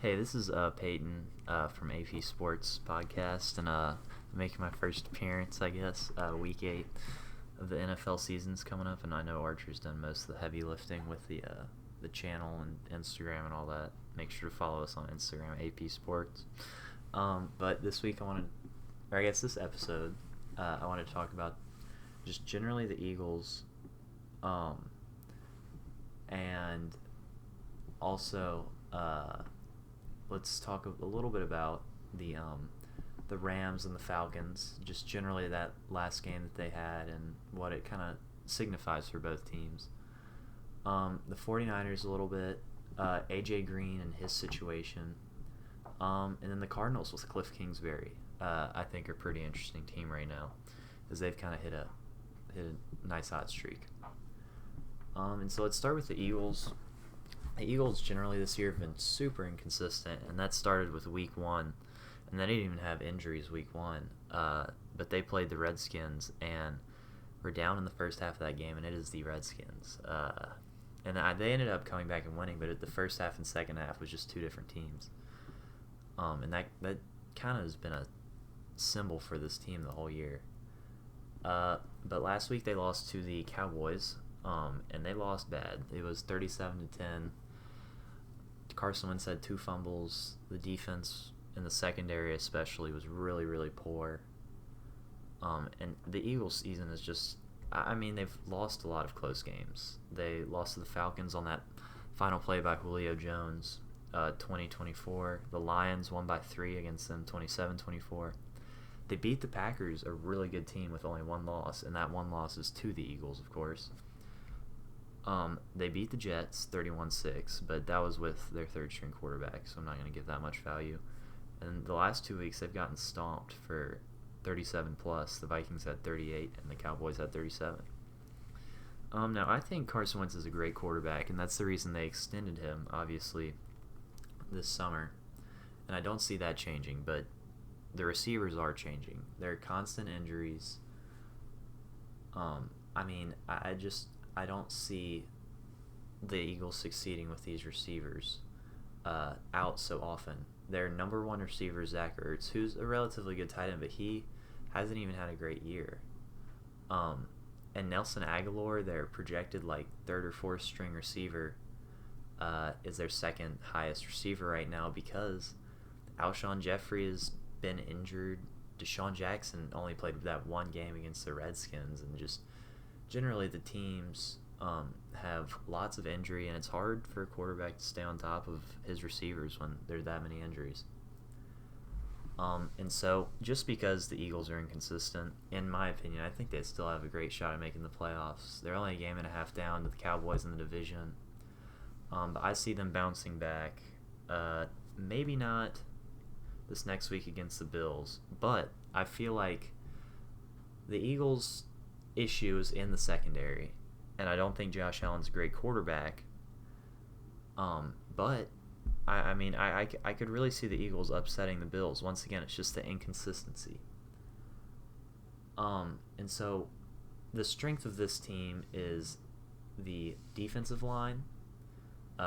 Hey, this is Peyton from AP Sports Podcast, and making my first appearance, I guess. Week 8 of the NFL season's coming up, and I know Archer's done most of the heavy lifting with the channel and Instagram and all that. Make sure to follow us on Instagram, AP Sports. But this week this episode, I want to talk about just generally the Eagles, and also let's talk a little bit about the Rams and the Falcons, just generally that last game that they had and what it kind of signifies for both teams. The 49ers a little bit, A.J. Green and his situation, and then the Cardinals with Kliff Kingsbury, I think are a pretty interesting team right now, as they've kind of hit a nice hot streak. And so let's start with the Eagles. The Eagles generally this year have been super inconsistent, and that started with Week 1, and they didn't even have injuries Week 1, but they played the Redskins, and were down in the first half of that game, and it is the Redskins. And they ended up coming back and winning, but the first half and second half was just two different teams. And that kind of has been a symbol for this team the whole year. But last week they lost to the Cowboys, and they lost bad. It was 37-10. Carson Wentz had 2 fumbles. The defense in the secondary especially was really, really poor. And the Eagles season is just, they've lost a lot of close games. They lost to the Falcons on that final play by Julio Jones, 20-24. The Lions won by 3 against them, 27-24. They beat the Packers, a really good team, with only 1 loss, and that 1 loss is to the Eagles, of course. They beat the Jets 31-6, but that was with their third-string quarterback, so I'm not going to give that much value. And the last 2 weeks, they've gotten stomped for 37+. The Vikings had 38, and the Cowboys had 37. Now, I think Carson Wentz is a great quarterback, and that's the reason they extended him, obviously, this summer. And I don't see that changing, but the receivers are changing. There are constant injuries. I don't see the Eagles succeeding with these receivers out so often. Their number 1 receiver, Zach Ertz, who's a relatively good tight end, but he hasn't even had a great year. And Nelson Aguilar, their projected 3rd or 4th string receiver, is their 2nd highest receiver right now because Alshon Jeffrey has been injured. Deshaun Jackson only played that 1 game against the Redskins, and just generally the teams have lots of injury, and it's hard for a quarterback to stay on top of his receivers when there are that many injuries. And so just because the Eagles are inconsistent, in my opinion, I think they still have a great shot at making the playoffs. They're only a game and a half down to the Cowboys in the division. But I see them bouncing back. Maybe not this next week against the Bills, but I feel like the Eagles' issue is in the secondary, and I don't think Josh Allen's a great quarterback. But I could really see the Eagles upsetting the Bills. Once again, it's just the inconsistency. And so the strength of this team is the defensive line,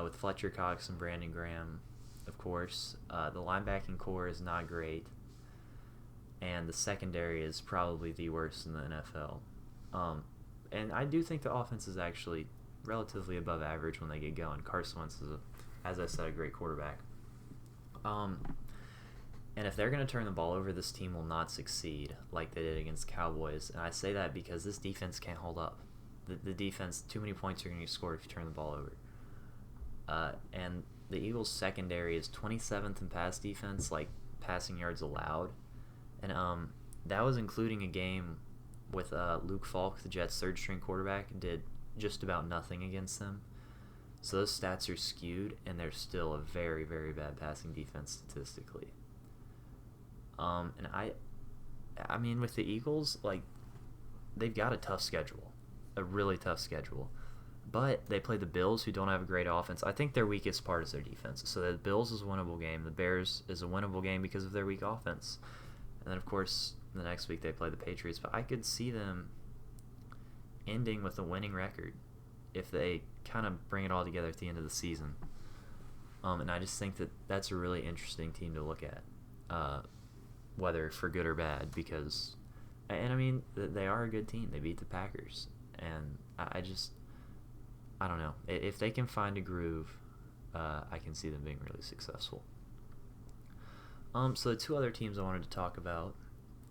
with Fletcher Cox and Brandon Graham, of course. The linebacking core is not great, and the secondary is probably the worst in the NFL. And I do think the offense is actually relatively above average when they get going. Carson Wentz is, as I said, a great quarterback. And if they're going to turn the ball over, this team will not succeed like they did against Cowboys. And I say that because this defense can't hold up. The defense, too many points are going to get scored if you turn the ball over. And the Eagles' secondary is 27th in pass defense, passing yards allowed. And that was including a game with Luke Falk, the Jets' third-string quarterback, did just about nothing against them. So those stats are skewed, and they're still a very, very bad passing defense statistically. And I mean, with the Eagles, they've got a tough schedule, a really tough schedule. But they play the Bills, who don't have a great offense. I think their weakest part is their defense. So the Bills is a winnable game. The Bears is a winnable game because of their weak offense. And then, of course, the next week they play the Patriots. But I could see them ending with a winning record if they kind of bring it all together at the end of the season. And I just think that that's a really interesting team to look at, whether for good or bad, because, and I mean, they are a good team. They beat the Packers, and I don't know. If they can find a groove, I can see them being really successful. So the two other teams I wanted to talk about,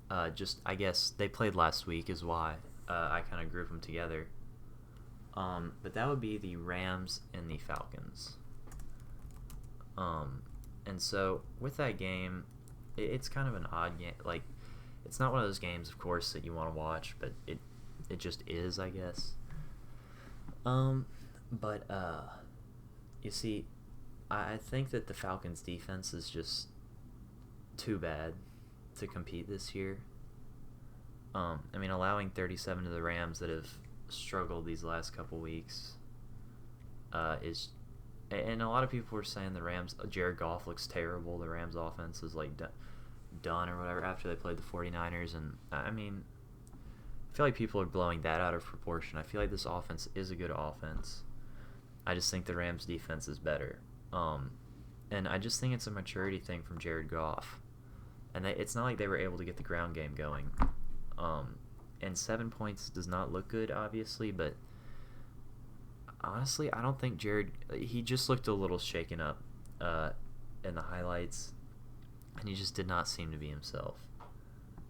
I guess they played last week is why I kind of grouped them together. But that would be the Rams and the Falcons. And so with that game, it's kind of an odd game. Like, it's not one of those games, of course, that you want to watch, but it just is, I guess. But you see, I think that the Falcons' defense is just too bad to compete this year. I mean, allowing 37 to the Rams that have struggled these last couple weeks is, and a lot of people were saying the Rams, Jared Goff looks terrible. The Rams' offense is like done or whatever after they played the 49ers, and I mean, I feel like people are blowing that out of proportion. I feel like this offense is a good offense. I just think the Rams' defense is better. And I just think it's a maturity thing from Jared Goff. And it's not like they were able to get the ground game going. And 7 points does not look good, obviously, but honestly, I don't think he just looked a little shaken up in the highlights, and he just did not seem to be himself.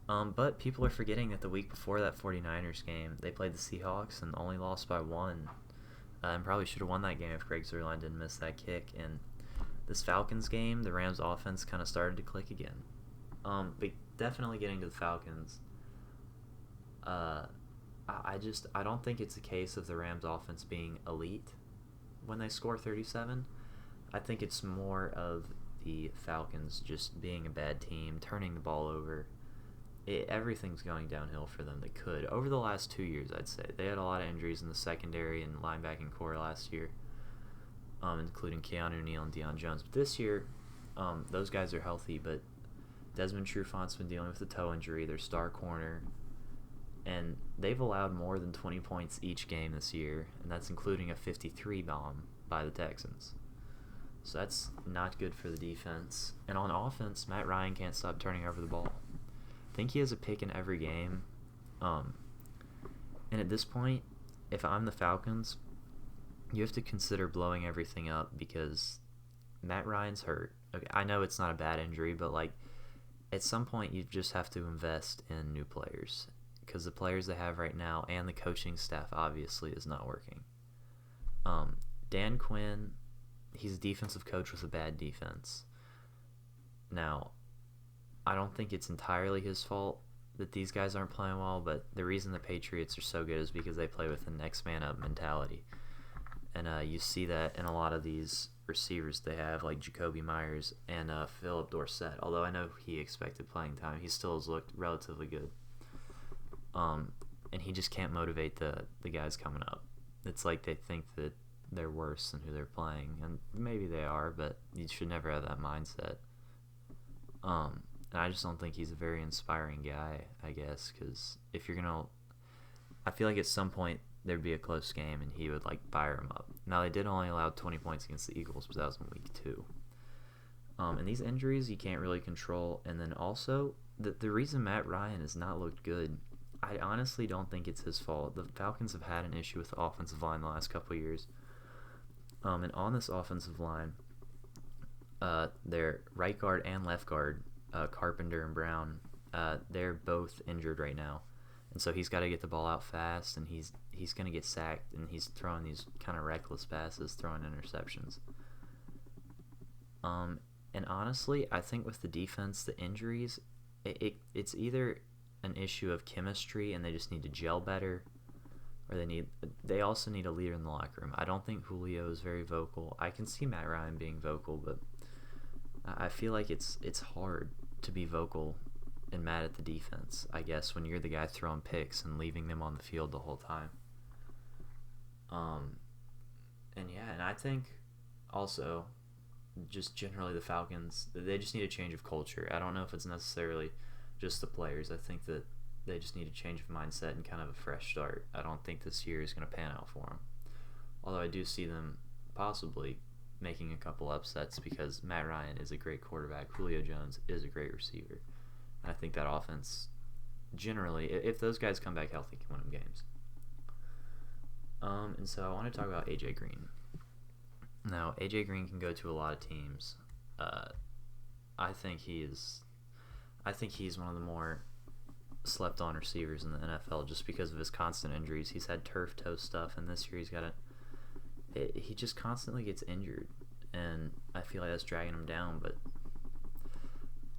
But people are forgetting that the week before that 49ers game, they played the Seahawks and only lost by 1. And probably should have won that game if Greg Zuerlein didn't miss that kick. And this Falcons game, the Rams' offense kind of started to click again. But definitely getting to the Falcons, I don't think it's a case of the Rams' offense being elite when they score 37. I think it's more of the Falcons just being a bad team, turning the ball over. Everything's going downhill for them. They could. Over the last 2 years, I'd say. They had a lot of injuries in the secondary and linebacking core last year, including Keanu Neal and Deion Jones. But this year, those guys are healthy, but Desmond Trufant's been dealing with a toe injury, their star corner, and they've allowed more than 20 points each game this year, and that's including a 53 bomb by the Texans. So that's not good for the defense. And on offense, Matt Ryan can't stop turning over the ball. I think he has a pick in every game. And at this point, if I'm the Falcons, you have to consider blowing everything up because Matt Ryan's hurt. Okay, I know it's not a bad injury, but like at some point you just have to invest in new players because the players they have right now and the coaching staff obviously is not working. Dan Quinn, he's a defensive coach with a bad defense. Now, I don't think it's entirely his fault that these guys aren't playing well, but the reason the Patriots are so good is because they play with the next man up mentality. And you see that in a lot of these receivers they have, like Jacoby Myers and Philip Dorsett. Although I know he expected playing time, he still has looked relatively good. And he just can't motivate the guys coming up. It's like they think that they're worse than who they're playing, and maybe they are, but you should never have that mindset. And I just don't think he's a very inspiring guy, I guess, because if you're going to... I feel like at some point there'd be a close game and he would, like, fire him up. Now, they did only allow 20 points against the Eagles, but that was in week 2. And these injuries you can't really control. And then also, the reason Matt Ryan has not looked good, I honestly don't think it's his fault. The Falcons have had an issue with the offensive line the last couple of years. And on this offensive line, their right guard and left guard, Carpenter and Brown, they're both injured right now, and so he's got to get the ball out fast, and he's going to get sacked, and he's throwing these kind of reckless passes, throwing interceptions. And honestly, I think with the defense, the injuries, it's either an issue of chemistry and they just need to gel better, or they also need a leader in the locker room. I don't think Julio is very vocal. I can see Matt Ryan being vocal, but I feel like it's hard to be vocal and mad at the defense, I guess, when you're the guy throwing picks and leaving them on the field the whole time. And I think also just generally the Falcons, they just need a change of culture. I don't know if it's necessarily just the players. I think that they just need a change of mindset and kind of a fresh start. I don't think this year is going to pan out for them. Although I do see them possibly making a couple upsets because Matt Ryan is a great quarterback. Julio Jones is a great receiver. And I think that offense, generally, if those guys come back healthy, can win them games. And so I want to talk about A.J. Green. Now, A.J. Green can go to a lot of teams. I think he's one of the more slept-on receivers in the NFL just because of his constant injuries. He's had turf toe stuff, and this year he's got he just constantly gets injured, and I feel like that's dragging him down. But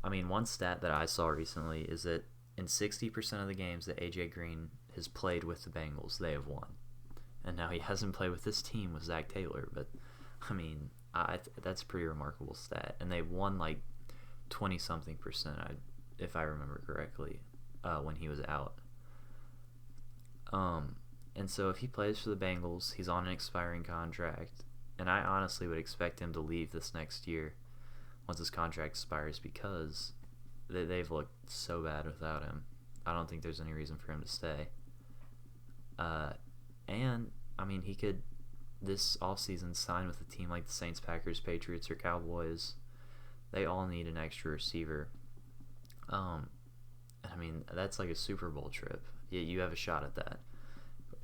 I mean, one stat that I saw recently is that in 60% of the games that A.J. Green has played with the Bengals, they have won. And now he hasn't played with this team with Zach Taylor, but I mean, that's a pretty remarkable stat. And they won like 20-something%, if I remember correctly, when he was out. And so if he plays for the Bengals, he's on an expiring contract, and I honestly would expect him to leave this next year once his contract expires because they've looked so bad without him. I don't think there's any reason for him to stay. And, I mean, he could, this offseason, sign with a team like the Saints, Packers, Patriots, or Cowboys. They all need an extra receiver. I mean, that's like a Super Bowl trip. Yeah, you have a shot at that.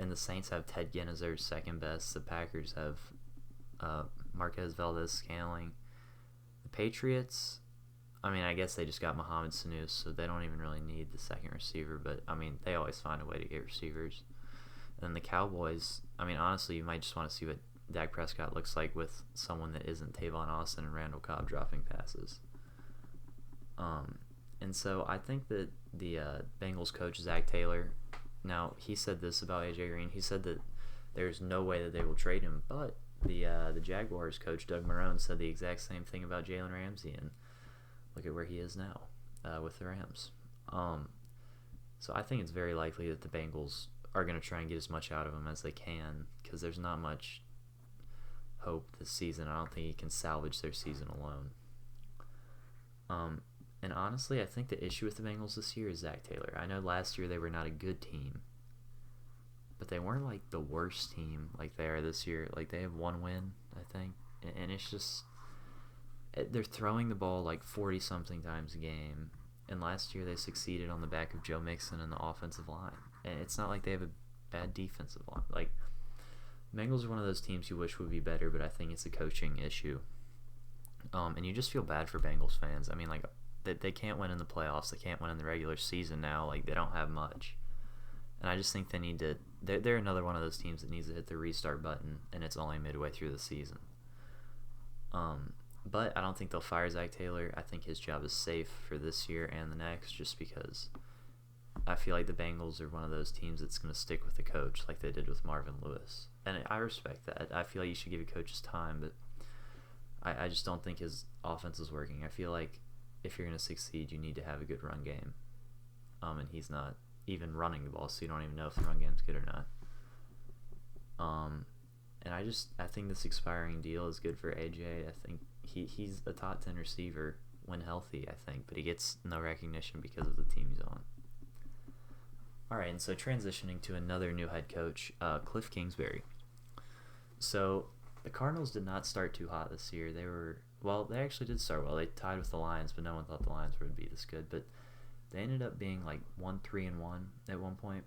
And the Saints have Ted Ginn as their second best. The Packers have Marquez Valdez-Scantling. The Patriots, I mean, I guess they just got Mohamed Sanu, so they don't even really need the second receiver. But, I mean, they always find a way to get receivers. And the Cowboys, I mean, honestly, you might just want to see what Dak Prescott looks like with someone that isn't Tavon Austin and Randall Cobb dropping passes. And so I think that the Bengals coach, Zach Taylor, now he said this about A.J. Green. He said that there's no way that they will trade him, but the Jaguars coach, Doug Marrone, said the exact same thing about Jalen Ramsey, and look at where he is now with the Rams. So I think it's very likely that the Bengals are going to try and get as much out of him as they can because there's not much hope this season. I don't think he can salvage their season alone. And honestly, I think the issue with the Bengals this year is Zach Taylor. I know last year they were not a good team, but they weren't like the worst team like they are this year. Like they have one win, I think, and it's just they're throwing the ball like 40-something times a game. And last year they succeeded on the back of Joe Mixon and the offensive line. And it's not like they have a bad defensive line. Like, Bengals are one of those teams you wish would be better, but I think it's a coaching issue. And you just feel bad for Bengals fans. I mean, like, they can't win in the playoffs. They can't win in the regular season now. Like, they don't have much. And I just think they need to... They're another one of those teams that needs to hit the restart button, and it's only midway through the season. But I don't think they'll fire Zach Taylor. I think his job is safe for this year and the next just because I feel like the Bengals are one of those teams that's going to stick with the coach like they did with Marvin Lewis. And I respect that. I feel like you should give your coach his time, but I just don't think his offense is working. I feel like if you're going to succeed, you need to have a good run game. And he's not even running the ball, so you don't even know if the run game's good or not. And I think this expiring deal is good for AJ. I think he's a top 10 receiver when healthy, I think, but he gets no recognition because of the team he's on. All right, and so transitioning to another new head coach, Kliff Kingsbury. So the Cardinals did not start too hot this year. They actually did start well. They tied with the Lions, but no one thought the Lions would be this good. But they ended up being like 1-3-1 at one point.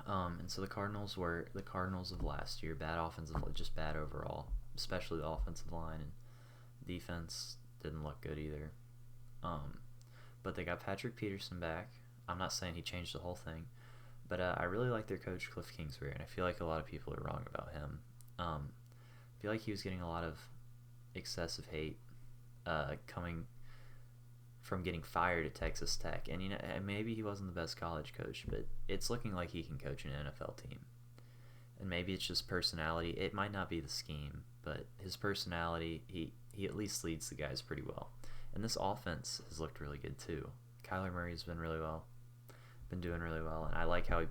And so the Cardinals were the Cardinals of last year. Bad offensive, just bad overall, especially the offensive line, and defense didn't look good either. But they got Patrick Peterson back. I'm not saying he changed the whole thing, but I really like their coach, Kliff Kingsbury, and I feel like a lot of people are wrong about him. I feel like he was getting a lot of excessive hate coming from getting fired at Texas Tech. And maybe he wasn't the best college coach, but it's looking like he can coach an NFL team. And maybe it's just personality. It might not be the scheme, but his personality, he at least leads the guys pretty well. And this offense has looked really good too. Kyler Murray's been doing really well, and I like how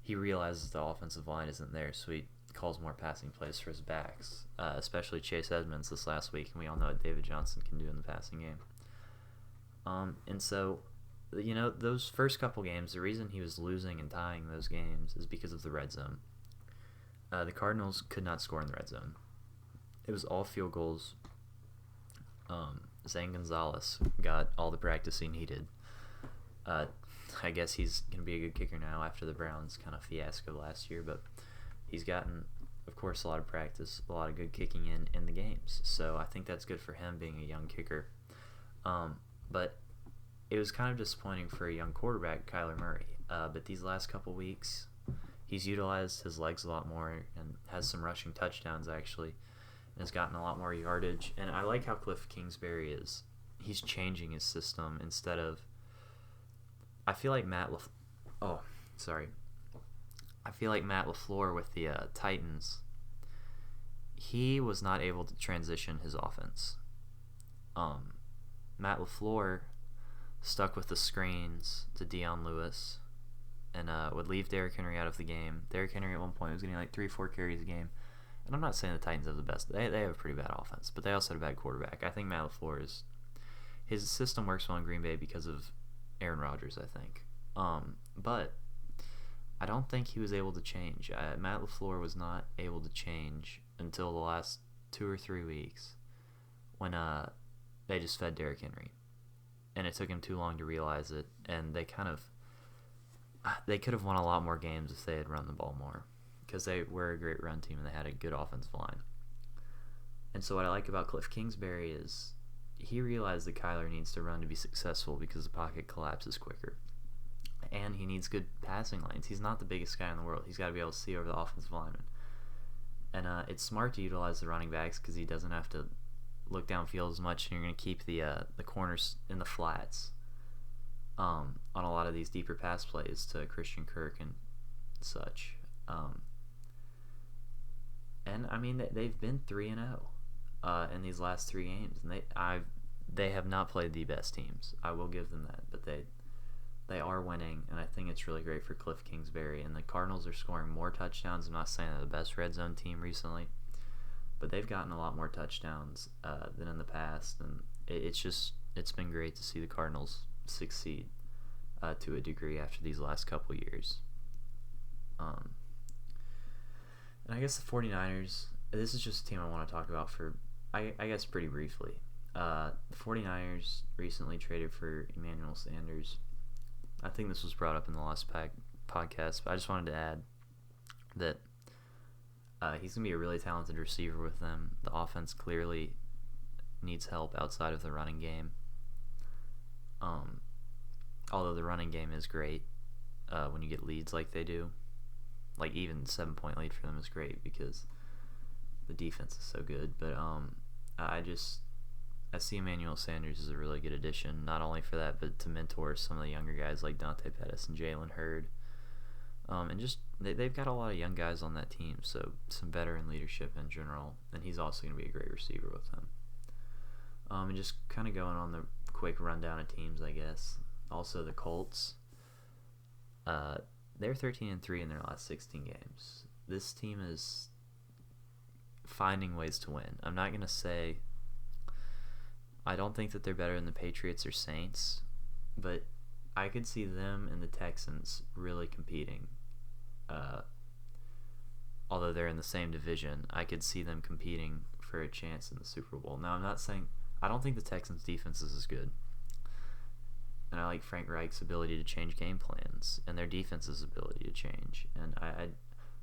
he realizes the offensive line isn't there, so he calls more passing plays for his backs, especially Chase Edmonds this last week, and we all know what David Johnson can do in the passing game. And so, those first couple games, the reason he was losing and tying those games is because of the red zone. The Cardinals could not score in the red zone. It was all field goals. Zane Gonzalez got all the practice he needed. I guess he's going to be a good kicker now after the Browns kind of fiasco last year, but he's gotten, of course, a lot of practice, a lot of good kicking in the games. So I think that's good for him being a young kicker. But it was kind of disappointing for a young quarterback, Kyler Murray. But these last couple weeks, he's utilized his legs a lot more and has some rushing touchdowns, actually, and has gotten a lot more yardage. And I like how Kliff Kingsbury is. He's changing his system instead of... I feel like Matt LaFleur with the Titans, he was not able to transition his offense. Matt LaFleur stuck with the screens to Dion Lewis and would leave Derrick Henry out of the game. Derrick Henry at one point was getting like 3-4 carries a game. And I'm not saying the Titans have the best. They have a pretty bad offense, but they also had a bad quarterback. I think Matt LaFleur his system works well in Green Bay because of Aaron Rodgers, I think. But I don't think he was able to change. Matt LaFleur was not able to change until the last 2 or 3 weeks when they just fed Derrick Henry. And it took him too long to realize it, and they could have won a lot more games if they had run the ball more, because they were a great run team and they had a good offensive line. And so what I like about Kliff Kingsbury is he realized that Kyler needs to run to be successful because the pocket collapses quicker. And he needs good passing lanes. He's not the biggest guy in the world. He's got to be able to see over the offensive lineman. And it's smart to utilize the running backs because he doesn't have to look downfield as much, and you're going to keep the corners in the flats on a lot of these deeper pass plays to Christian Kirk and such. And I mean, they've been 3-0 in these last 3 games, and they have not played the best teams. I will give them that, but they are winning, and I think it's really great for Kliff Kingsbury. And the Cardinals are scoring more touchdowns. I'm not saying they're the best red zone team recently, but they've gotten a lot more touchdowns than in the past, and it's been great to see the Cardinals succeed to a degree after these last couple years. And I guess the 49ers, this is just a team I want to talk about for, I guess, pretty briefly. The 49ers recently traded for Emmanuel Sanders. I think this was brought up in the last podcast, but I just wanted to add that he's going to be a really talented receiver with them. The offense clearly needs help outside of the running game. Although the running game is great when you get leads like they do. Like, even 7-point lead for them is great because the defense is so good. But I see Emmanuel Sanders as a really good addition, not only for that, but to mentor some of the younger guys like Dante Pettis and Jalen Hurd. And just they've got a lot of young guys on that team, so some veteran leadership in general. And he's also going to be a great receiver with them. And just kind of going on the quick rundown of teams, I guess. Also, the Colts. They're 13-3 in their last 16 games. This team is finding ways to win. I'm not going to say... I don't think that they're better than the Patriots or Saints, but I could see them and the Texans really competing. Although they're in the same division, I could see them competing for a chance in the Super Bowl. Now, I'm not saying... I don't think the Texans' defense is as good. And I like Frank Reich's ability to change game plans and their defense's ability to change. And I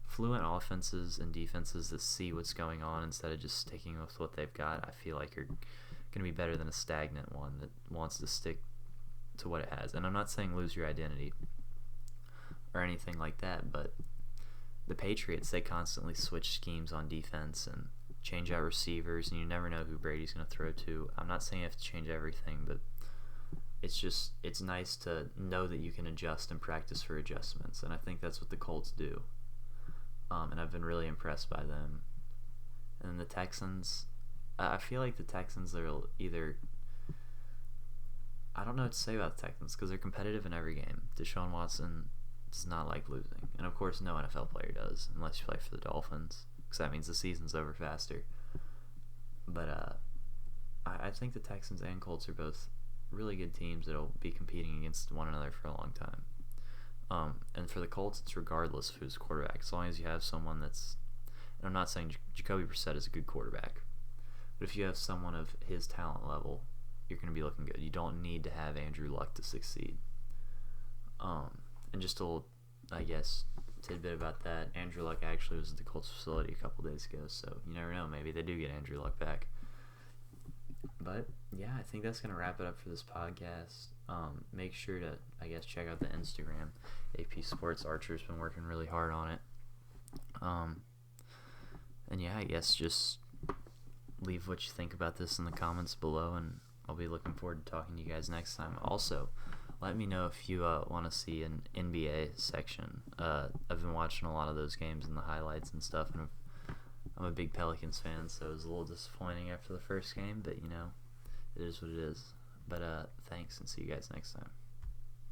fluent offenses and defenses that see what's going on instead of just sticking with what they've got, I feel like are going to be better than a stagnant one that wants to stick to what it has. And I'm not saying lose your identity or anything like that, but the Patriots, they constantly switch schemes on defense and change out receivers, and you never know who Brady's going to throw to. I'm not saying you have to change everything, but it's nice to know that you can adjust and practice for adjustments, and I think that's what the Colts do. And I've been really impressed by them. And then the Texans, I feel like the Texans are either... I don't know what to say about the Texans because they're competitive in every game. Deshaun Watson does not like losing. And, of course, no NFL player does unless you play for the Dolphins because that means the season's over faster. But I think the Texans and Colts are both really good teams that'll be competing against one another for a long time. And for the Colts, it's regardless of who's quarterback. As long as you have someone that's... And I'm not saying Jacoby Brissett is a good quarterback. But if you have someone of his talent level, you're going to be looking good. You don't need to have Andrew Luck to succeed. And just a little, I guess, tidbit about that. Andrew Luck actually was at the Colts facility a couple days ago, so you never know. Maybe they do get Andrew Luck back. But yeah, I think that's gonna wrap it up for this podcast. Make sure to, I guess, check out the Instagram. AP Sports Archer's been working really hard on it. And yeah, I guess just leave what you think about this in the comments below, and I'll be looking forward to talking to you guys next time. Also, let me know if you want to see an NBA section. I've been watching a lot of those games and the highlights and stuff, and I'm a big Pelicans fan, so it was a little disappointing after the first game, but, you know, it is what it is. But thanks, and see you guys next time.